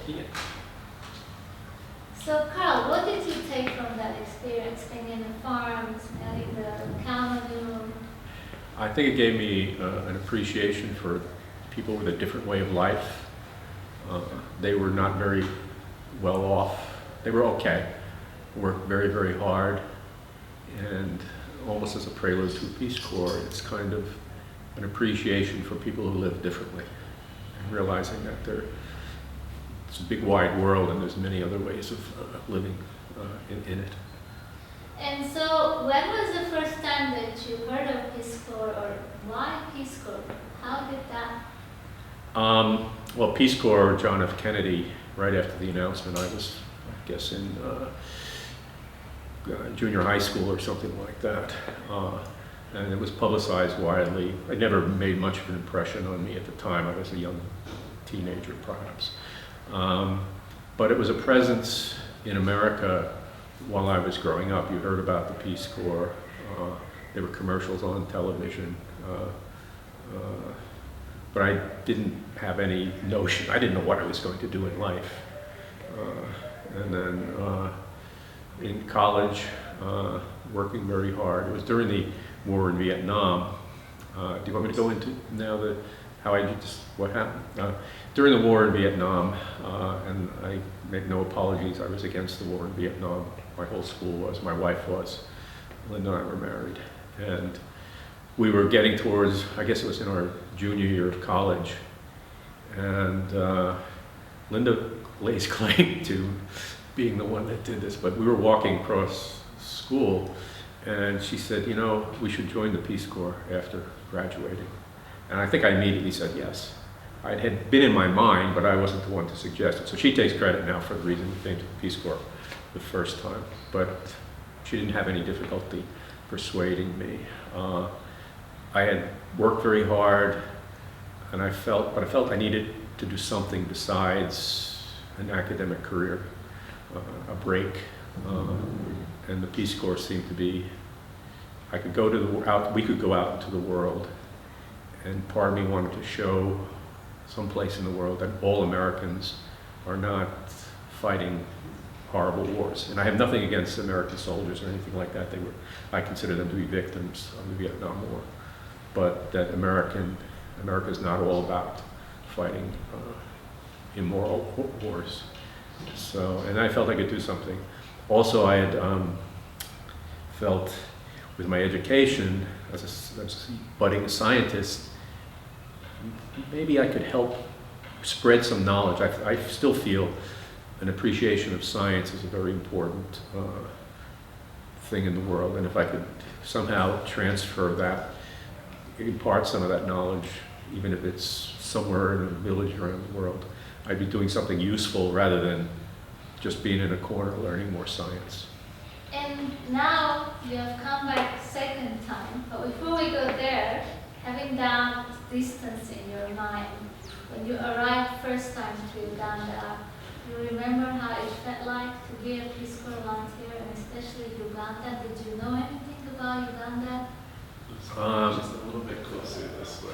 Yeah. So, Carl, what did you take from that experience, being in the farms, smelling the cow manure? I think it gave me an appreciation for people with a different way of life. They were not very well off. They were okay, worked very, very hard, and almost as a prelude to Peace Corps, it's kind of an appreciation for people who live differently, and realizing that it's a big wide world and there's many other ways of living in it. And so, when was the first time that you heard of Peace Corps, or why Peace Corps? How did that? Well, Peace Corps, John F. Kennedy, right after the announcement, I was, I guess, in junior high school or something like that. And it was publicized widely. It never made much of an impression on me at the time. I was a young teenager, perhaps. But it was a presence in America while I was growing up. You heard about the Peace Corps. There were commercials on television. But I didn't have any notion. I didn't know what I was going to do in life. And then in college, working very hard. It was during the war in Vietnam. Do you want me to go into now what happened? During the war in Vietnam, and I make no apologies, I was against the war in Vietnam. My whole school was, my wife was. Linda and I were married. And we were getting towards, I guess it was in our junior year of college. And Linda lays claim to being the one that did this, but we were walking across school and she said, you know, we should join the Peace Corps after graduating. And I think I immediately said yes. It had been in my mind, but I wasn't the one to suggest it. So she takes credit now for the reason we came to the Peace Corps the first time, but she didn't have any difficulty persuading me. I had worked very hard, and I felt I needed to do something besides an academic career, a break. And the Peace Corps seemed to be, we could go out into the world, and part of me wanted to show someplace in the world that all Americans are not fighting horrible wars. And I have nothing against American soldiers or anything like that. I consider them to be victims of the Vietnam War. But that America is not all about fighting immoral wars. So, and I felt I could do something. Also, I had felt with my education as a budding scientist, maybe I could help spread some knowledge. I still feel an appreciation of science is a very important thing in the world, and if I could somehow transfer that, impart some of that knowledge, even if it's somewhere in a village around the world, I'd be doing something useful rather than just being in a corner learning more science. And now you have come back second time, but before we go there, having that distance in your mind, when you arrived first time to Uganda, you remember how it felt like to be a Peace Corps volunteer, and especially Uganda? Did you know anything about Uganda? Just a little bit closer this way.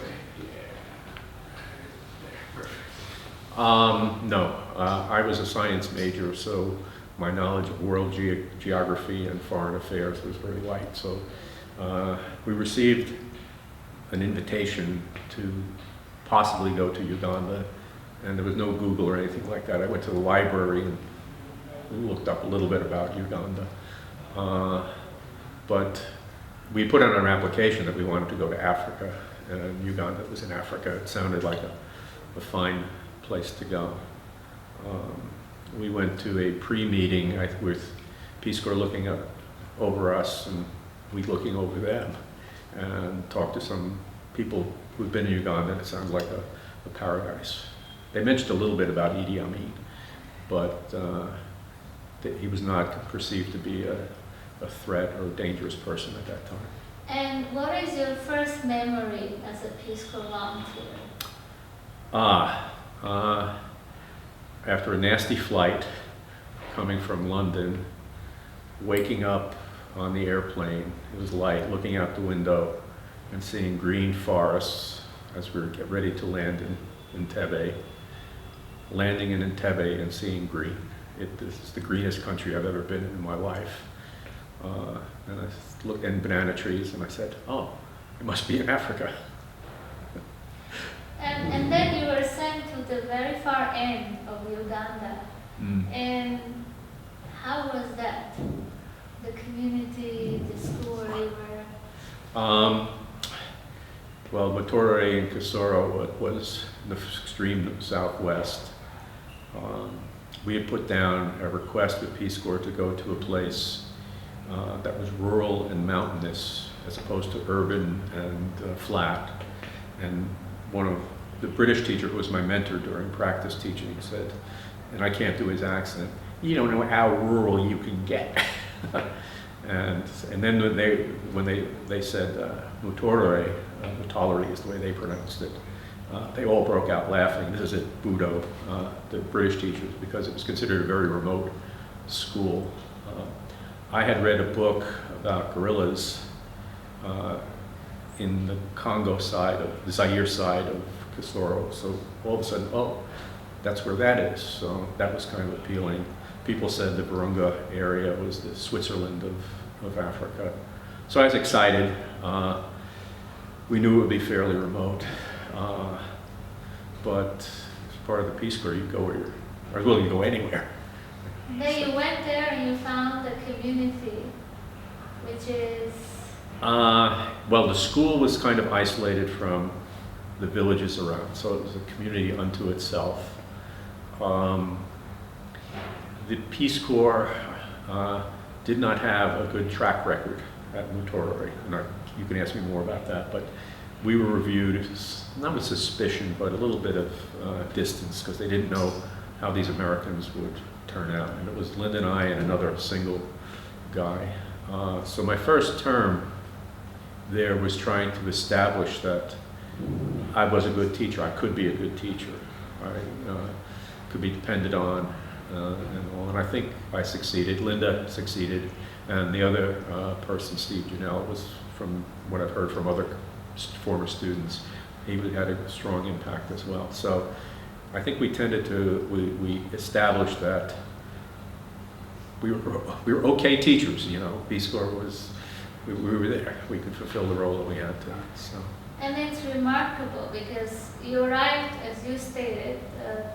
No, I was a science major, so my knowledge of world geography and foreign affairs was very light. So we received an invitation to possibly go to Uganda, and there was no Google or anything like that. I went to the library and looked up a little bit about Uganda. But we put on our application that we wanted to go to Africa, and Uganda was in Africa. It sounded like a fine place to go. We went to a pre-meeting with Peace Corps looking over us, and we looking over them, and talked to some people who'd been in Uganda, and it sounded like a paradise. They mentioned a little bit about Idi Amin, but he was not perceived to be a threat or a dangerous person at that time. And what is your first memory as a Peace Corps volunteer? After a nasty flight coming from London, waking up on the airplane, it was light, looking out the window and seeing green forests as we were getting ready to land in Entebbe, landing in Entebbe and seeing green. This is the greenest country I've ever been in my life. And I looked at banana trees and I said, oh, it must be in Africa. And then you were sent to the very far end of Uganda. And how was that? The community, the school where you were? Well, Matorore and Kisoro was in the extreme southwest. We had put down a request with Peace Corps to go to a place that was rural and mountainous as opposed to urban and flat. And one of the British teacher who was my mentor during practice teaching said, and I can't do his accent, you don't know how rural you can get. and then when they said Mutorore, Mutalari is the way they pronounced it, they all broke out laughing. This is at Budo, the British teachers, because it was considered a very remote school. I had read a book about gorillas in the Congo side of the Zaire side of Kisoro. So all of a sudden, oh, that's where that is. So that was kind of appealing. People said the Virunga area was the Switzerland of Africa. So I was excited. We knew it would be fairly remote. But as part of the Peace Corps, you go where you're, I was willing to go anywhere. And then you went there and you found the community, which is? Well, the school was kind of isolated from the villages around, so it was a community unto itself. The Peace Corps did not have a good track record at Mutorori, and you can ask me more about that, but we were reviewed, not with suspicion, but a little bit of distance, because they didn't know how these Americans would turn out. And it was Linda and I and another single guy. So my first term there was trying to establish that I was a good teacher. I could be a good teacher. I could be depended on, and all. And I think I succeeded. Linda succeeded, and the other person, Steve Janelle, was, from what I've heard from other former students, he had a strong impact as well. So I think we tended to, we established that we were okay teachers, you know. Peace Corps was, we were there. We could fulfill the role that we had to, so. And it's remarkable because you arrived, as you stated,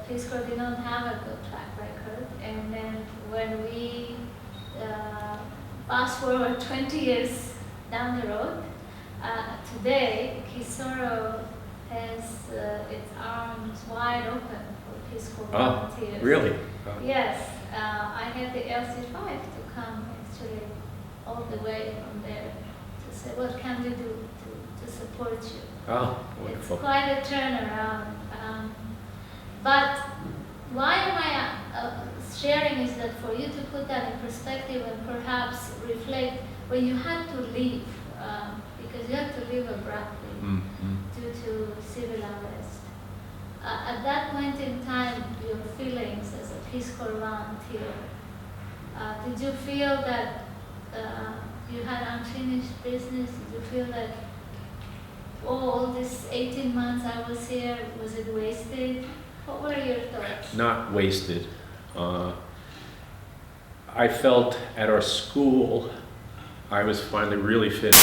Peace Corps did not have a good track record. And then when we fast forward 20 years down the road, today, Kisoro has its arms wide open for Peace Corps volunteers. Really? Yes. I had the LC5 to come actually all the way from there to say, what can we do to support you? Oh, wonderful. It's quite a turnaround. But why am I sharing is that for you to put that in perspective and perhaps reflect when you had to leave, because you had to leave abruptly due to civil unrest. At that point in time, your feelings as a Peace Corps volunteer, did you feel that you had unfinished business? Did you feel that, oh, all this 18 months I was here, was it wasted? What were your thoughts? Not wasted. I felt at our school I was finally really fit.